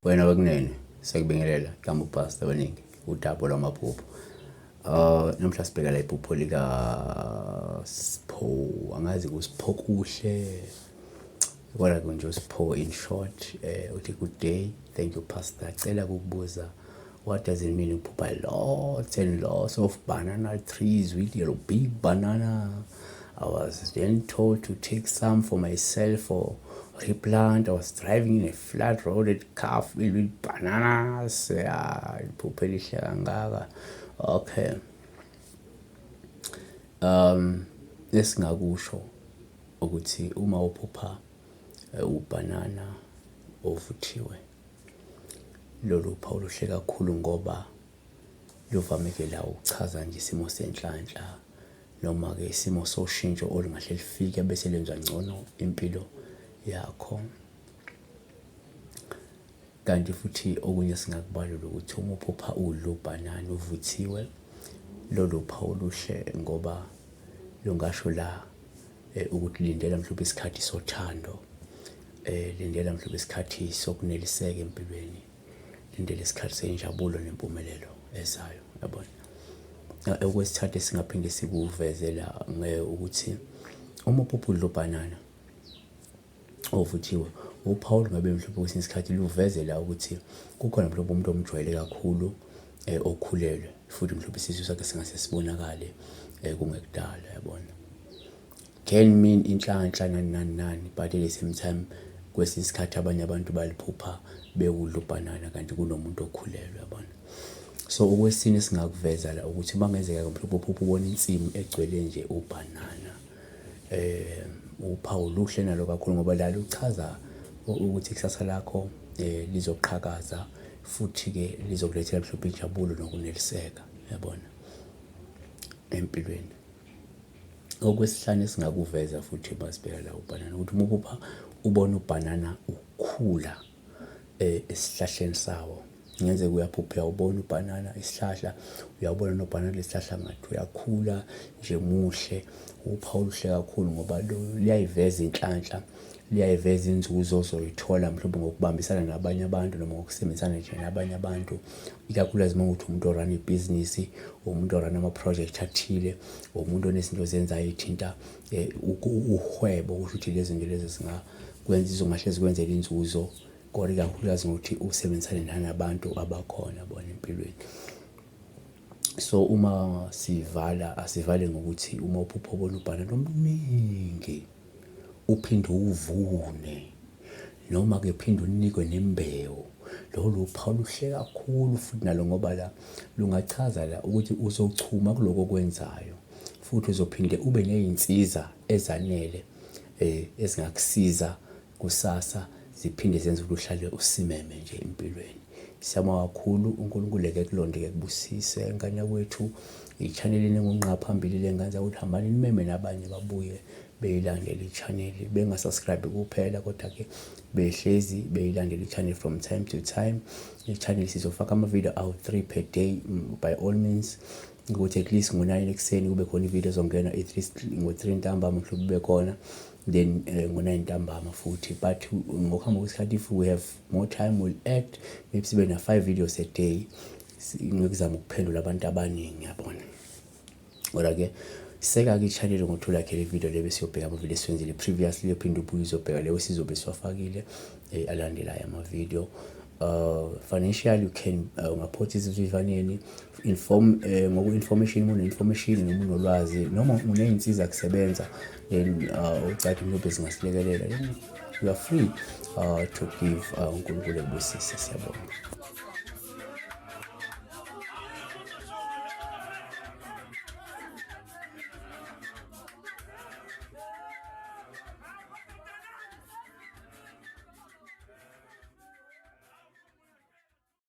Wena WeNingi sekubingelela dama upastor WeNingi udabo lwamaphupho. Namhla sibheka la iphupho lika Sipho, angazi kuSipho kuhle. Kodwa kunje uSipho in short, uthi good day, thank you pastor. Cela ukubuza, what does it mean ukuphupha lots and lots of banana trees with yellow big banana? I was then told to take some for myself or replant. I was driving in a flat roaded car filled with bananas. Iphupho elihle kangaka. Okay. Lesingakusho ukuthi uma uphupha ubhanana ovuthiwe, lolu phawu luhle kakhulu ngoba luvameke la ukuchaza nje isimo senhlanhla noma ke isimo soshintsho olungahle lifike bese lenza ngcono impilo yakho. Kanti futhi okunye singakubalula ukuthi uma uphupha udla ubhanana uvuthiwe, lolu phawu luhle ngoba lungasho la ukuthi lindela mhlawumbe isikhathi sothando, lindela mhlawumbe isikhathi sokuneliseka empilweni, lindela isikhathi senjabulo nempumelelo ezayo, yabona. Okwesithathu singaphinde sikuvezela ukuthi uma uphupha udla ubhanana ovuthiwe, uphawu ngabe mhlawumbe kwesinye isikhathi luvezela ukuthi kukhona mhlawumbe umuntu omjwayele kakhulu okhulelwe futhi mhlawumbe isizwe sakhe singase sibonakale kungekudala, yabona. Can mean inhlanhla nani, but at the same time kwesinye isikhathi abanye abantu baliphupha bewudla ubhanana kanti kunomuntu okhulelwe, yabona. So okwesine singakuveza la ukuthi bangenzeka mhlawumbe uphupha ubona insimu egcwele nje ubhanana. Uphawu luhle nalo kakhulu ngoba la luchaza ukuthi ikusasa lakho lizoqhakaza futhi ke lizokulethela mhlawumbe injabulo nokuneliseka, yabona, empilweni. Okwesihlanu singakuveza futhi basibheka la ubhanana ukuthi uma uphupha ubona ubhanana ukhula esihlahleni sawo. Ngenzeka uyaphupha uyawubona ubhanana isihlahla, uyabona nobhanana lesihlahla ngathi uyakhula nje muhle. Uphawu luhle kakhulu ngoba liyayiveza inhlanhla, liyayiveza inzuzo ozoyithola mhlawumbe ngokubambisana nabanye abantu noma ngokusebenzisana nje nabanye abantu, ikakhulukazi uma uthi umuntu orana ibhizinisi, umuntu orana ama-project athile, umuntu onezinto zenzayo ethinta uhwebo, kusho ukuthi lezi zinto lezi zingakwenza izongahle zikwenzela inzuzo, kodwa ikakhulukazi ngokuthi usebenzisane nabantu abakhona bona empilweni. So uma sivala asivale ngokuthi uma uphupha ubona ubhanana omningi uphinde uvune noma ke phinde unikwe nembewu, lolu phawu luhle kakhulu futhi nalo ngoba la lungachaza la ukuthi uzochuma kuloko okwenzayo futhi uzophinde ube nezinsiza ezanele ezingakusiza kusasa, ziphinde zenze ukuthi uhlale usimeme nje empilweni. Siyabonga kakhulu, uNkulunkulu eke kulonde kubusise ngane kwethu, i-channel enengonqa phambili lenganza ukuthi hambani nimeme nabanye babuye beyilandele i-channel, bengasubscribe kuphela kodwa ke behlezi beyilandele i-channel from time to time. I-channel sizofaka ama-video awu 3 per day by all means, ukuthi at least ngo-9 ekuseni kube khona i-video ezongena, ngo-3 ntambama mhlawumbe kube khona, then ngo-9 ntambama futhi. But ngokuhamba kwesikhathi if we have more time we'll add, maybe sibe na-5 videos a day, ngikuzama ukuphendula abantu abaningi, yabona. Kodwa ke seka-ke i-channel ngothola yakhe le video le besiyobheka ama-video esiwenzile previously, uphinde ubuye uzobheka leyo sizobe siwafakile alandelayo ama-video. Financially you can ungaphothisa isivivaneni ngoku-information, une-information noma unolwazi noma uney'nsiza kusebenza, then ucathi mhlawumbe zingasilekelela, then you are free to give. uNkulunkulu ekubusise, siyabonga.